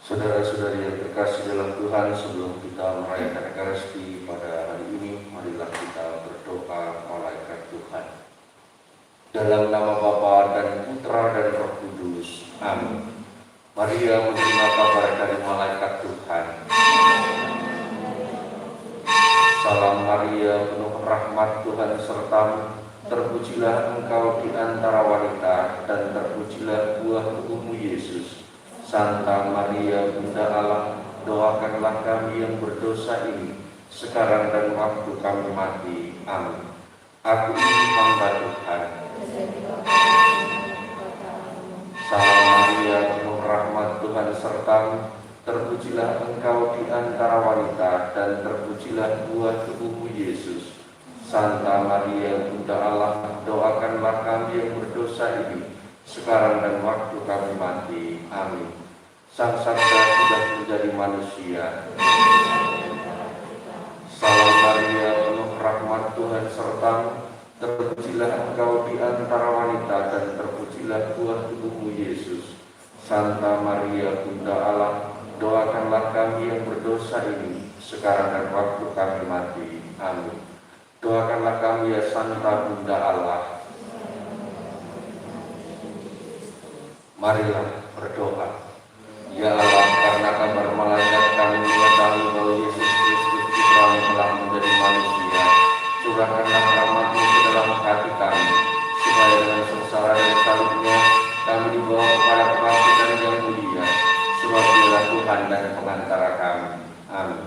Saudara-saudari yang terkasih dalam Tuhan, sebelum kita merayakan Ekaristi pada hari ini, marilah kita berdoa malaikat Tuhan. Dalam nama Bapa dan Putra dan Roh Kudus. Amin. Maria menerima kabar dari malaikat Tuhan. Salam Maria, penuh rahmat Tuhan sertamu. Terpujilah engkau di antara wanita, dan terpujilah buah tubuhmu Yesus. Santa Maria, Bunda Allah, doakanlah kami yang berdosa ini, sekarang dan waktu kami mati. Amin. Aku ini hamba Tuhan. Salam Maria, penuh rahmat Tuhan sertamu. Terpujilah engkau di antara wanita, dan terpujilah buah tubuhmu Yesus. Santa Maria, Bunda Allah, doakanlah kami yang berdosa ini, sekarang dan waktu kami mati. Amin. Sang Sabda sudah menjadi manusia. Salam Maria, penuh rahmat Tuhan sertamu. Terpujilah engkau di antara wanita, dan terpujilah buah tubuhmu Yesus. Santa Maria, Bunda Allah, doakanlah kami yang berdosa ini, sekarang dan waktu kami mati. Amin. Doakanlah kami ya Santa Bunda Allah. Marilah berdoa. Ya Allah, karena kabar malaikat kami mengetahui bahwa Yesus Kristus Putra-Mu telah menjadi manusia, curahkanlah rahmat-Mu ke dalam hati kami, supaya dengan sengsara dan salibnya kami dibawa kepada kebangkitan yang mulia, sebab Dialah Tuhan dan pengantara kami. Amin.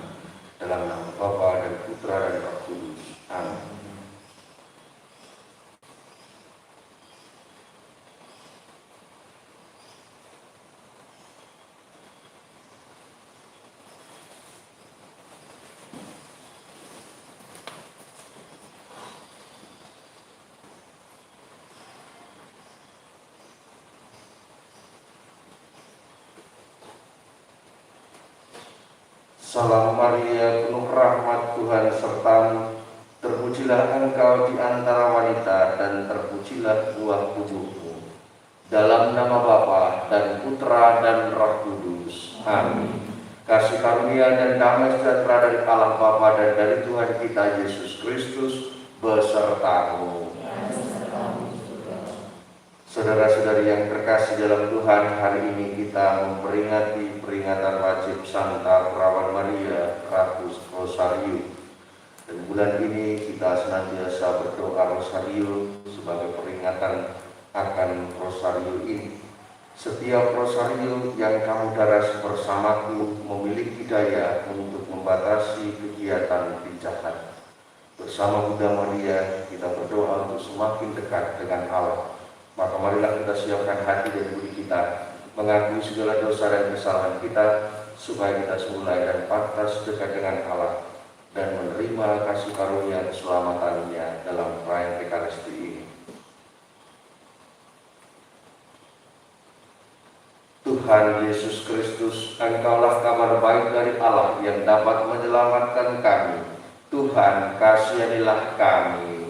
Dalam nama Bapa dan Putra dan Roh Kudus. Amin. Salam Maria, penuh rahmat Tuhan sertamu. Terpujilah engkau di antara wanita, dan terpujilah buah tubuhmu. Dalam nama Bapa dan Putra dan Roh Kudus. Amin. Kasih karunia dan damai sejahtera dari Allah Bapa dan dari Tuhan kita Yesus Kristus besertamu. Saudara-saudari yang terkasih dalam Tuhan, hari ini kita memperingati peringatan wajib Santa Perawan Maria, Ratu Rosario. Dan bulan ini kita senantiasa berdoa Rosario sebagai peringatan akan Rosario ini. Setiap Rosario yang kamu daras bersamaku memiliki daya untuk membatasi kegiatan jahat. Bersama Bunda Maria kita berdoa untuk semakin dekat dengan Allah. Maka marilah kita siapkan hati dan budi kita, mengakui segala dosa dan kesalahan kita, supaya kita semula dan pantas dekat dengan Allah, dan menerima kasih karunia keselamatannya dalam perayaan Ekaristi ini. Tuhan Yesus Kristus, Engkaulah kabar baik dari Allah yang dapat menyelamatkan kami. Tuhan, kasihanilah kami.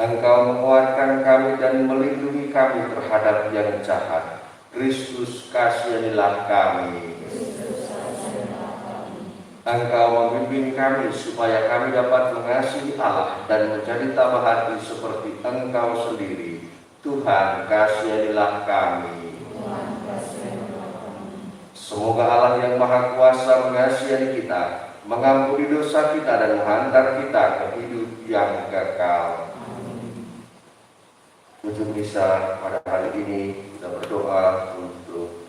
Engkau menguatkan kami dan melindungi kami terhadap yang jahat. Kristus, kasihanilah kami. Engkau membimbing kami supaya kami dapat mengasihi Allah dan menjadi tambah hati seperti Engkau sendiri. Tuhan, kasihanilah kami. Semoga Allah yang Maha Kuasa mengasihi kita, mengampuni dosa kita dan menghantar kita ke hidup yang kekal. Ujung misa pada hari ini kita berdoa untuk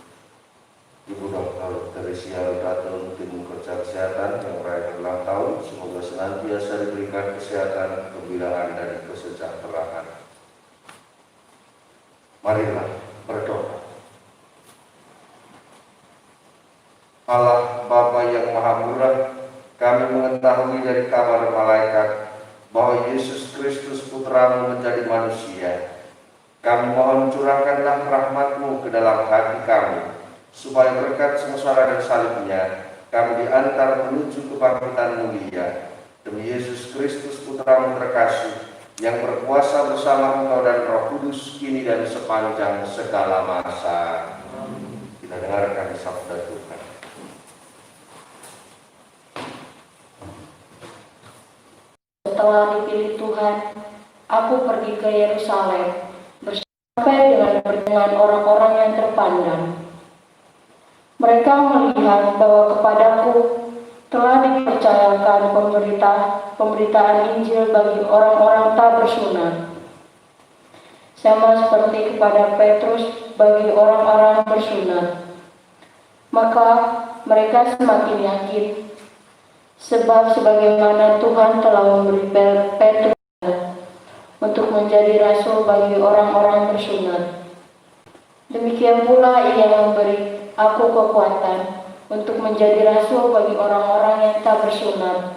Ibu Dr. Teresia Rudato, tim kerja kesehatan yang merayakan ulang tahun. Semoga senantiasa diberikan kesehatan, kegembiraan dan kesejahteraan. Marilah berdoa. Allah Bapa yang Maha Murah, kami mengetahui dari kabar malaikat bahwa Yesus Kristus Putra-Mu menjadi manusia. Kami mohon curahkanlah rahmat-Mu ke dalam hati kami, supaya berkat sengsara dan salibnya kami diantar menuju kebangkitan mulia. Demi Yesus Kristus Putra-Mu terkasih, yang berkuasa bersama Engkau dan Roh Kudus kini dan sepanjang segala masa. Amin. Kita dengarkan sabda Tuhan. Setelah dipilih Tuhan, aku pergi ke Yerusalem, bersampai dengan orang-orang yang terpandang. Mereka melihat bahwa kepadaku telah dipercayakan pemberitaan Injil bagi orang-orang tak bersunat, sama seperti kepada Petrus bagi orang-orang bersunat. Maka mereka semakin yakin, sebab sebagaimana Tuhan telah memberi Petrus untuk menjadi rasul bagi orang-orang bersunat, demikian pula Ia memberi aku kekuatan untuk menjadi rasul bagi orang-orang yang tak bersunat.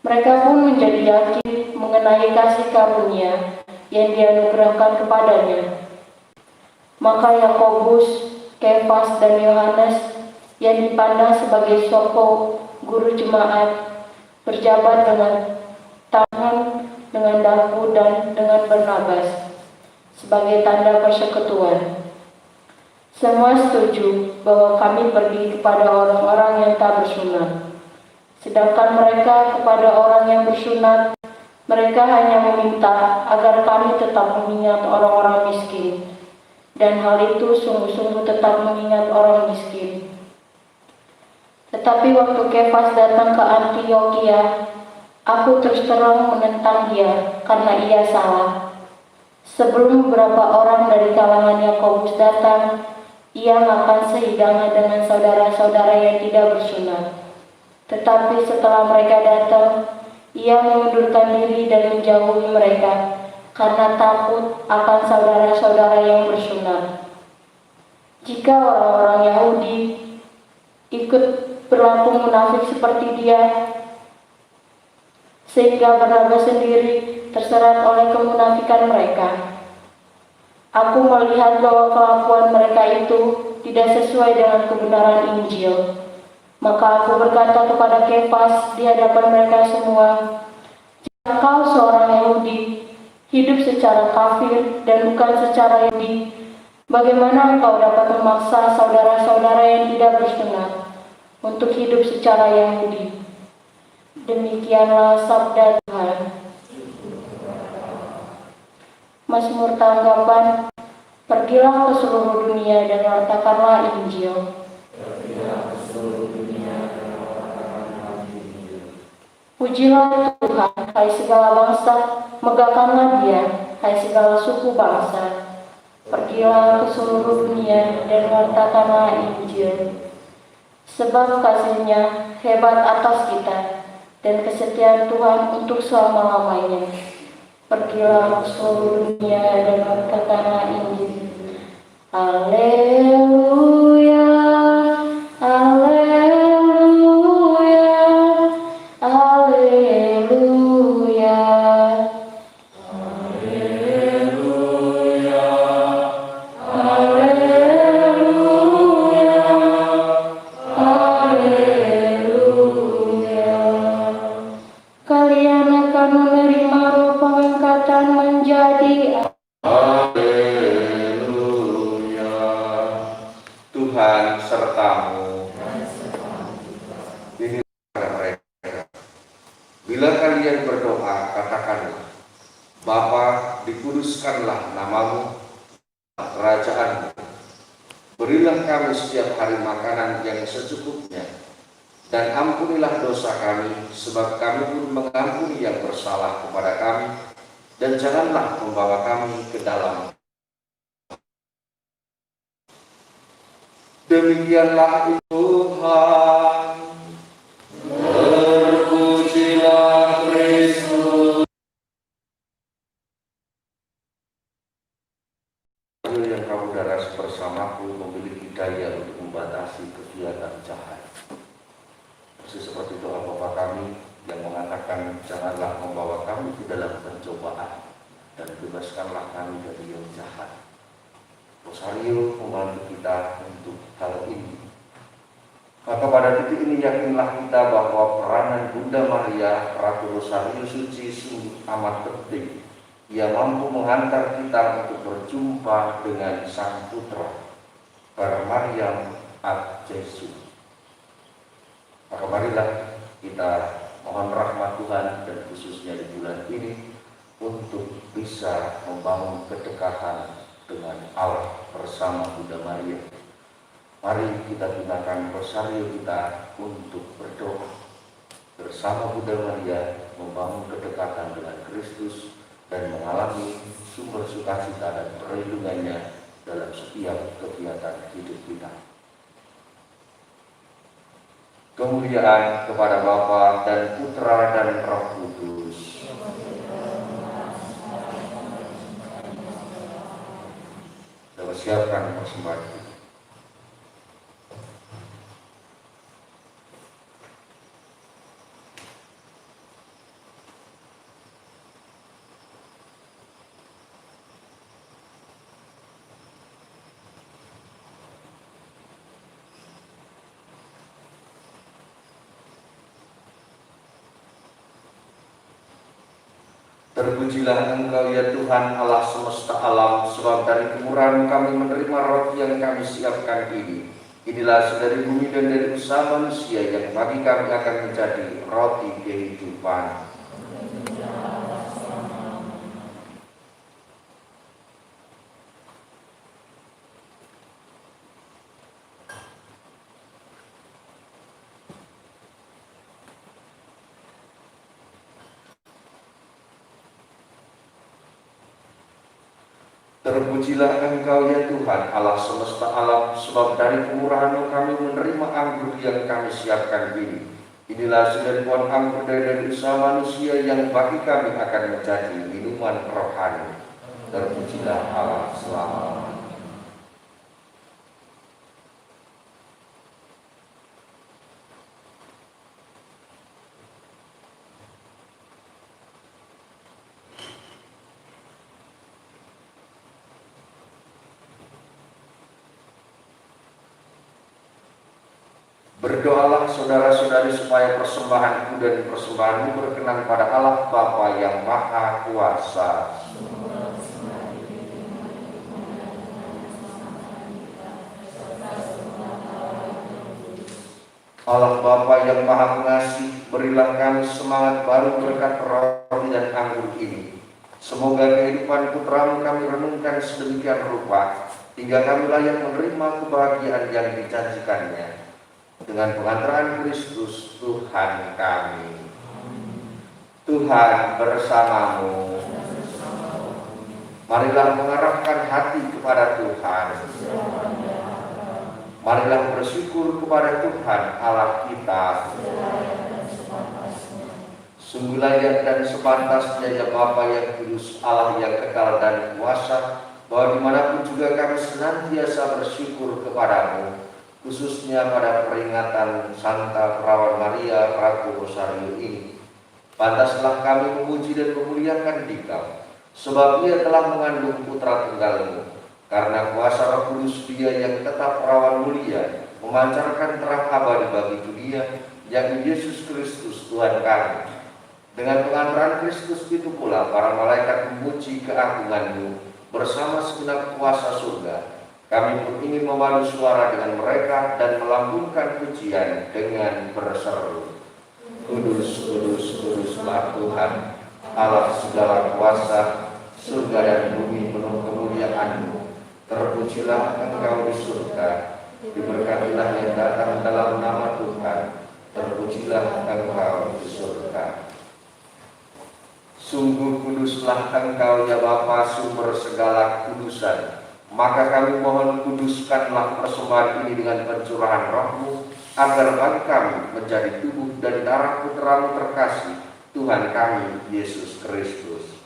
Mereka pun menjadi yakin mengenai kasih karunia yang dianugerahkan kepadanya. Maka Yakobus, Kefas, dan Yohanes yang dipandang sebagai soko guru jemaat berjabat dengan tangan, dengan daku, dan dengan Barnabas sebagai tanda persekutuan. Semua setuju bahwa kami pergi kepada orang-orang yang tak bersunat. Sedangkan mereka kepada orang yang bersunat, mereka hanya meminta agar kami tetap mengingat orang-orang miskin. Dan hal itu sungguh-sungguh tetap mengingat orang miskin. Tetapi waktu Kefas datang ke Antioquia, aku terus terang menentang dia karena ia salah. Sebelum beberapa orang dari kalangan Yakobus datang, ia makan sehidangan dengan saudara-saudara yang tidak bersunat. Tetapi setelah mereka datang, ia mengundurkan diri dan menjauhi mereka karena takut akan saudara-saudara yang bersunat. Jika orang-orang Yahudi ikut berlaku munafik seperti dia, sehingga Barnabas sendiri terserat oleh kemunafikan mereka, aku melihat bahwa kelakuan mereka itu tidak sesuai dengan kebenaran Injil. Maka aku berkata kepada Kefas di hadapan mereka semua, jika kau seorang Yahudi, hidup secara kafir dan bukan secara Yahudi, bagaimana engkau dapat memaksa saudara-saudara yang tidak bersunat untuk hidup secara Yahudi? Demikianlah sabda Tuhan. Mazmur tanggapan, pergilah ke seluruh dunia dan wartakanlah Injil. Pujilah Tuhan, hai segala bangsa, megahkanlah Dia, hai segala suku bangsa. Pergilah ke seluruh dunia dan wartakanlah Injil. Sebab kasih-Nya hebat atas kita, dan kesetiaan Tuhan untuk selama-lamanya. Pergilah ke seluruh dunia dan wartakanlah Injil. Haleluya, haleluya, haleluya, haleluya, haleluya, haleluya. Kalian akan menerima roh pengangkatan menjadi Tuhan sertamu. Ini mereka. Bila kalian berdoa, katakanlah, Bapa, dikuduskanlah namamu, kerajaanmu. Berilah kami setiap hari makanan yang secukupnya, dan ampunilah dosa kami, sebab kami pun mengampuni yang bersalah kepada kami, dan janganlah membawa kami ke dalam. Demikianlah Tuhan. Terpujilah Kristus. Yang kamu darah bersamaku memiliki daya untuk membatasi kegiatan jahat. Persis seperti doa Bapa kami yang mengatakan, janganlah membawa kami ke dalam pencobaan, dan bebaskanlah kami dari yang jahat. Rosario membantu kita untuk hal ini. Maka pada titik ini yakinlah kita bahwa peranan Bunda Maria, Ratu Rosario Suci, sungguh amat penting. Ia mampu menghantar kita untuk berjumpa dengan Sang Putra. per Mariam ad Jesu. Maka marilah kita mohon rahmat Tuhan dan khususnya di bulan ini untuk bisa membangun kedekatan dengan Allah bersama Bunda Maria. Mari kita gunakan rosario kita untuk berdoa bersama Bunda Maria, membangun kedekatan dengan Kristus dan mengalami sumber sukacita dan perlindungannya dalam setiap kegiatan hidup kita. Kemuliaan kepada Bapa dan Putra dan Roh Kudus. Kita persiapkan persembahan kita. Terpujilah Engkau ya Tuhan Allah semesta alam, sebab dari kemurahan kami menerima roti yang kami siapkan ini. Inilah dari bumi dan dari usaha manusia yang bagi kami akan menjadi roti kehidupan. Terpujilah Engkau ya Tuhan Allah semesta alam, sebab dari kemurahan kami menerima anggur yang kami siapkan ini. Inilah dari buah anggur dari usaha manusia yang bagi kami akan menjadi minuman rohani. Terpujilah Allah selama-lamanya. Berdoalah saudara-saudari supaya persembahanku dan persembahanmu berkenan pada Allah Bapa yang Maha Kuasa. Allah Bapa yang Maha Pengasih, berilah kami semangat baru berkat roti dan anggur ini. Semoga kehidupan putramu kami renungkan sedemikian rupa, hingga kami layak menerima kebahagiaan yang dijanjikannya. Dengan pengantaran Kristus Tuhan kami. Tuhan bersamamu. Marilah mengarahkan hati kepada Tuhan. Marilah bersyukur kepada Tuhan Allah kita. Sungguh layak dan sepantasnya ya Bapa yang kudus, Allah yang kekal dan kuasa, bahwa dimanapun juga kami senantiasa bersyukur kepadamu, khususnya pada peringatan Santa Perawan Maria Ratu Rosario ini. Pantaslah kami memuji dan memuliakan Dikau, sebab Ia telah mengandung putra tunggalmu. Karena kuasa Roh Kudus Dia yang tetap perawan mulia, memancarkan terang abadi bagi dunia, yakni Yesus Kristus Tuhan kami. Dengan pengantaran Kristus itu pula para malaikat memuji keagungan-Mu bersama segenap kuasa surga. Kami pun ingin memadu suara dengan mereka dan melambungkan pujian dengan berseru. Kudus, kudus, kuduslah Tuhan, Allah segala kuasa, surga dan bumi penuh kemuliaan-Mu. Terpujilah Engkau di surga, diberkatilah yang datang dalam nama Tuhan. Terpujilah Engkau di surga. Sungguh kuduslah Engkau ya Bapa, sumber segala kudusan. Maka kami mohon kuduskanlah persembahan ini dengan pencurahan Roh-Mu, agar bagi kami menjadi tubuh dan darah Putra-Mu terkasih, Tuhan kami Yesus Kristus.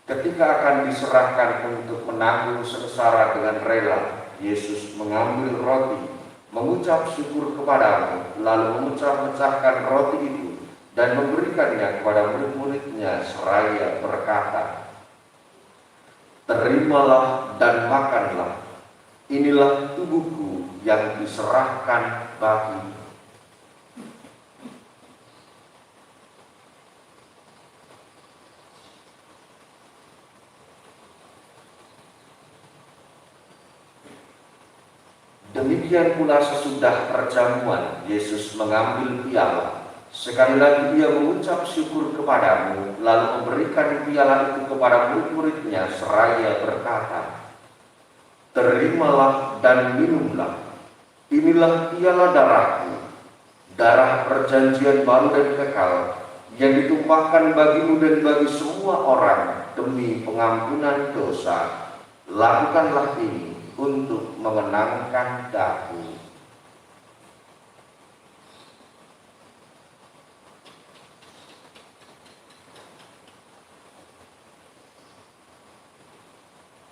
Ketika akan diserahkan untuk menanggung sengsara dengan rela, Yesus mengambil roti, mengucap syukur kepadamu, lalu memecahkan roti itu dan memberikannya kepada murid-muridnya seraya berkata, "Terimalah dan makanlah, inilah tubuhku yang diserahkan bagimu." Demikian pula sesudah perjamuan, Yesus mengambil piala. Sekali lagi dia mengucap syukur kepadamu, lalu memberikan piala itu kepada murid-muridnya seraya berkata, "Terimalah dan minumlah. Inilah piala darahku, darah perjanjian baru dan kekal, yang ditumpahkan bagimu dan bagi semua orang demi pengampunan dosa. Lakukanlah ini untuk mengenangkan daku."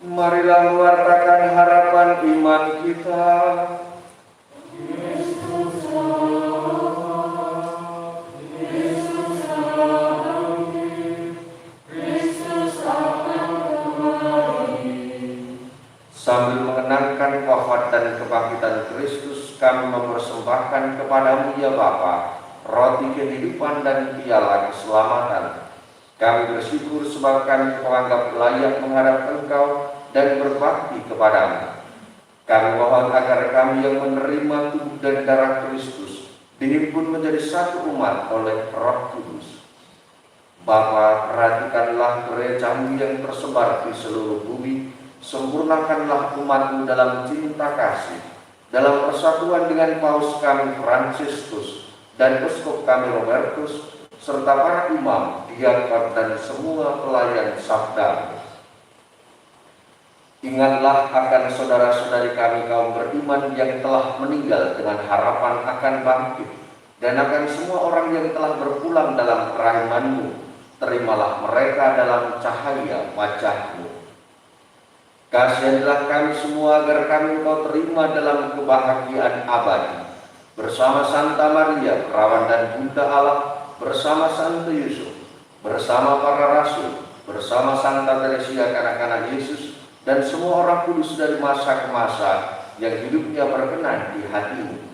Marilah mewartakan harapan iman kita. Sambil mengenangkan wafat dan kebangkitan Kristus, kami mempersembahkan kepadamu ya Bapa, roti kehidupan dan piala keselamatan. Kami bersyukur sebab kami menganggap layak menghadap Engkau dan berbakti kepadamu. Kami mohon agar kami yang menerima tubuh dan darah Kristus dihimpun menjadi satu umat oleh Roh Kudus. Bapa, perhatikanlah gereja-Mu yang tersebar di seluruh bumi. Sempurnakanlah umat-Mu dalam cinta kasih, dalam persatuan dengan Paus kami Fransiskus dan Uskup kami Robertus, serta para imam, diakon dan semua pelayan sabda. Ingatlah akan saudara-saudari kami kaum beriman yang telah meninggal dengan harapan akan bangkit, dan akan semua orang yang telah berpulang dalam kerahiman-Mu. Terimalah mereka dalam cahaya wajah-Mu. Kasihanlah kami semua agar kami Engkau terima dalam kebahagiaan abadi, bersama Santa Maria, perawan dan Bunda Allah, bersama Santo Yusuf, bersama para rasul, bersama Santa Teresia kanak-kanak Yesus, dan semua orang kudus dari masa ke masa yang hidupnya berkenan di hati-Mu.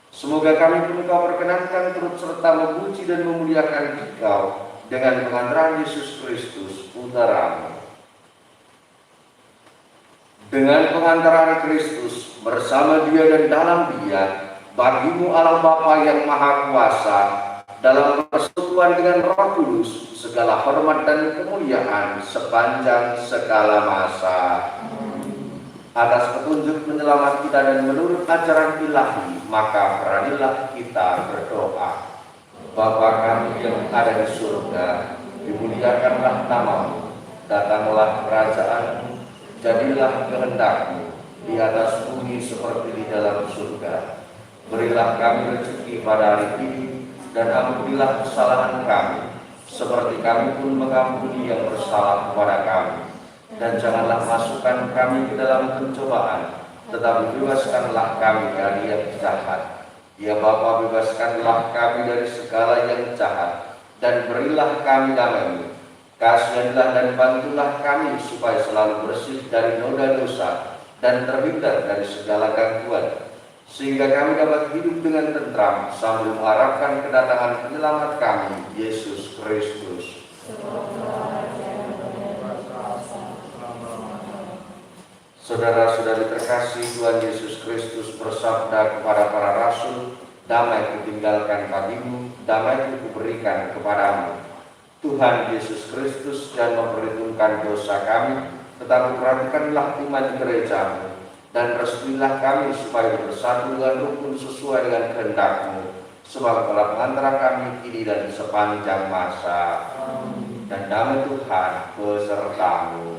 Semoga kami pun Engkau perkenankan turut serta memuji dan memuliakan Engkau dengan pengantaran Yesus Kristus, Putra-Mu. Dengan pengantaran Kristus, bersama Dia dan dalam Dia, bagi-Mu Allah Bapa yang Maha Kuasa, dalam persekutuan dengan Roh Kudus, segala hormat dan kemuliaan sepanjang segala masa. Atas petunjuk menyelamat kita dan menurut ajaran ilahi, maka beranilah kita berdoa. Bapa kami yang ada di surga, dimuliakanlah nama-Mu, datanglah kerajaan-Mu, jadilah kehendak-Mu di atas bumi seperti di dalam surga. Berilah kami rezeki pada hari ini, dan ampunilah kesalahan kami, seperti kami pun mengampuni yang bersalah kepada kami. Dan janganlah masukkan kami ke dalam pencobaan, tetapi bebaskanlah kami dari yang jahat. Ya Bapa, bebaskanlah kami dari segala yang jahat, dan berilah kami damai-Mu. Kasihanlah dan bantulah kami supaya selalu bersih dari noda dosa dan terhindar dari segala gangguan, sehingga kami dapat hidup dengan tentram sambil mengharapkan kedatangan penyelamat kami, Yesus Kristus. Saudara-saudari terkasih, Tuhan Yesus Kristus bersabda kepada para rasul, "Damai kutinggalkan bagimu, damai kuberikan kepadamu." Tuhan Yesus Kristus jangan memperhitungkan dosa kami, tetapi perhatikanlah iman gereja-Mu, dan restuilah kami supaya bersatu dengan rukun sesuai dengan kehendak-Mu, sebab telah pengantara kami kini dan sepanjang masa. Dan damai Tuhan beserta-Mu.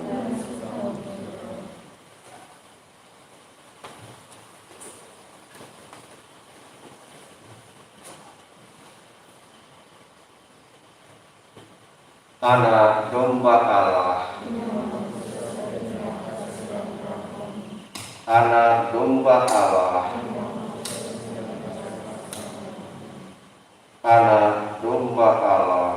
Anak domba Allah, anak domba Allah, anak domba Allah.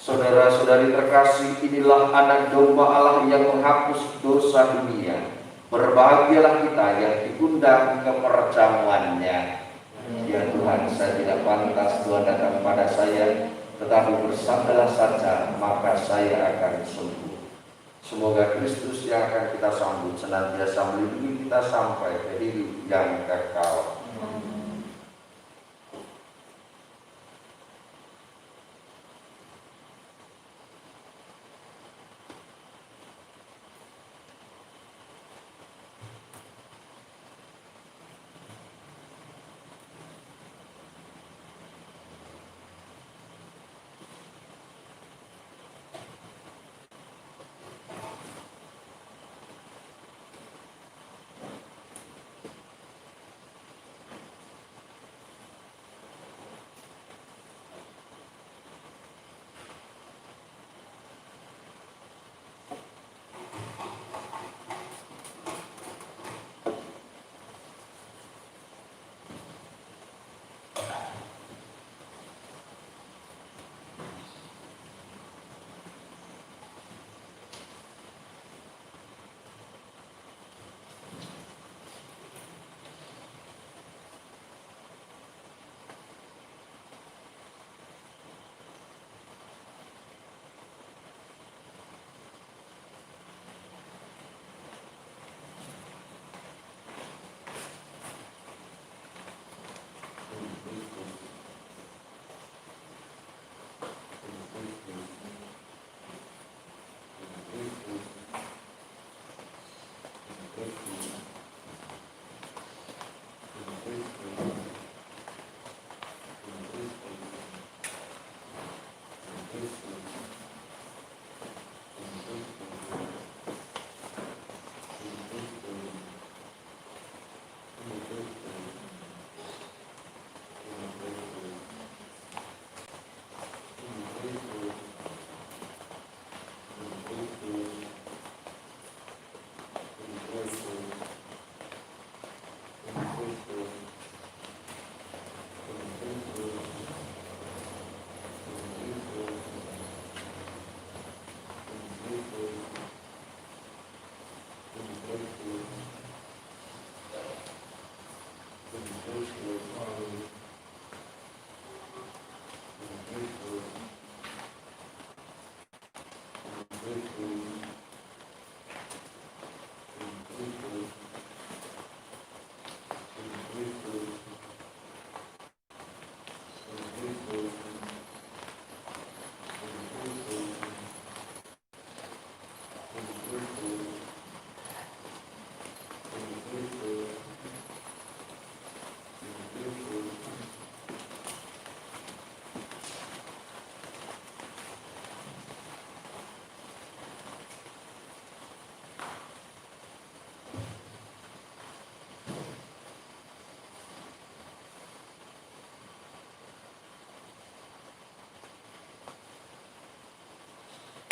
Saudara-saudari terkasih, inilah anak domba Allah yang menghapus dosa dunia. Berbahagialah kita yang diundang ke perjamuannya. Ya Tuhan, saya tidak pantas Tuhan datang pada saya, tetapi bersabdalah saja, maka saya akan sembuh. Semoga Kristus yang akan kita sambut senantiasa melindungi kita sampai ke hidup yang kekal.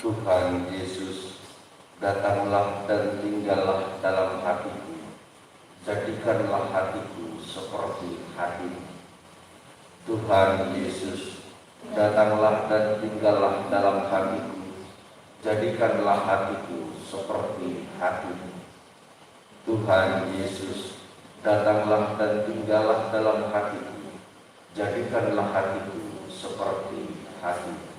Tuhan Yesus, datanglah dan tinggallah dalam hatiku, jadikanlah hatiku seperti hatimu. Tuhan Yesus, datanglah dan tinggallah dalam hatiku, jadikanlah hatiku seperti hatimu. Tuhan Yesus, datanglah dan tinggallah dalam hatiku, jadikanlah hatiku seperti hatimu.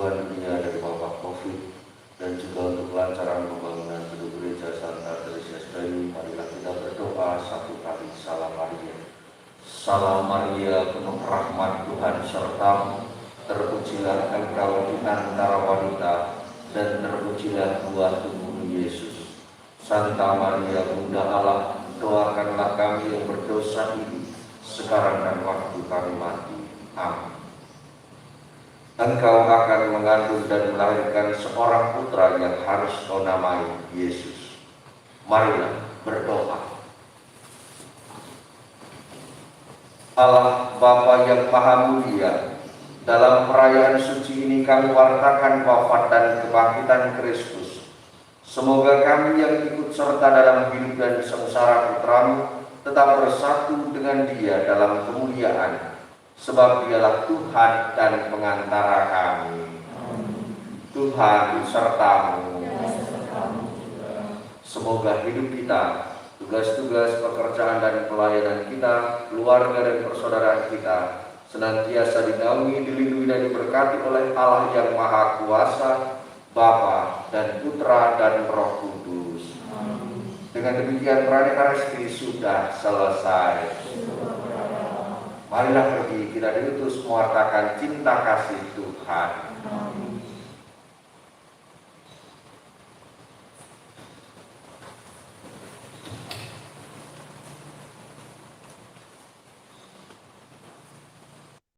kesembuhan dunia dari wabah COVID, dan juga untuk kelancaran pembangunan gedung gereja Santa Teresa Dayu, marilah kita berdoa satu kali. Salam Maria. Salam Maria, penuh rahmat Tuhan sertamu, terpujilah engkau di antara wanita, dan terpujilah buah tubuhmu Yesus. Santa Maria Bunda Allah, doakanlah kami yang berdosa ini, sekarang dan waktu kami mati. Amin. Engkau akan mengandung dan melahirkan seorang putra yang harus kau namai Yesus. Marilah berdoa. Allah Bapa yang Maha Mulia, dalam perayaan suci ini kami wartakan wafat dan kebangkitan Kristus. Semoga kami yang ikut serta dalam hidup dan sengsara Putramu tetap bersatu dengan Dia dalam kemuliaan, sebab Dialah Tuhan dan pengantara kami. Tuhan sertamu. Semoga hidup kita, tugas-tugas pekerjaan dan pelayanan kita, keluarga dan persaudaraan kita senantiasa dinaungi, dilindungi dan diberkati oleh Allah yang Maha Kuasa, Bapa dan Putra dan Roh Kudus. Dengan demikian perayaan Ekaristi sudah selesai. Marilah pergi, kita diutus mewartakan cinta kasih Tuhan.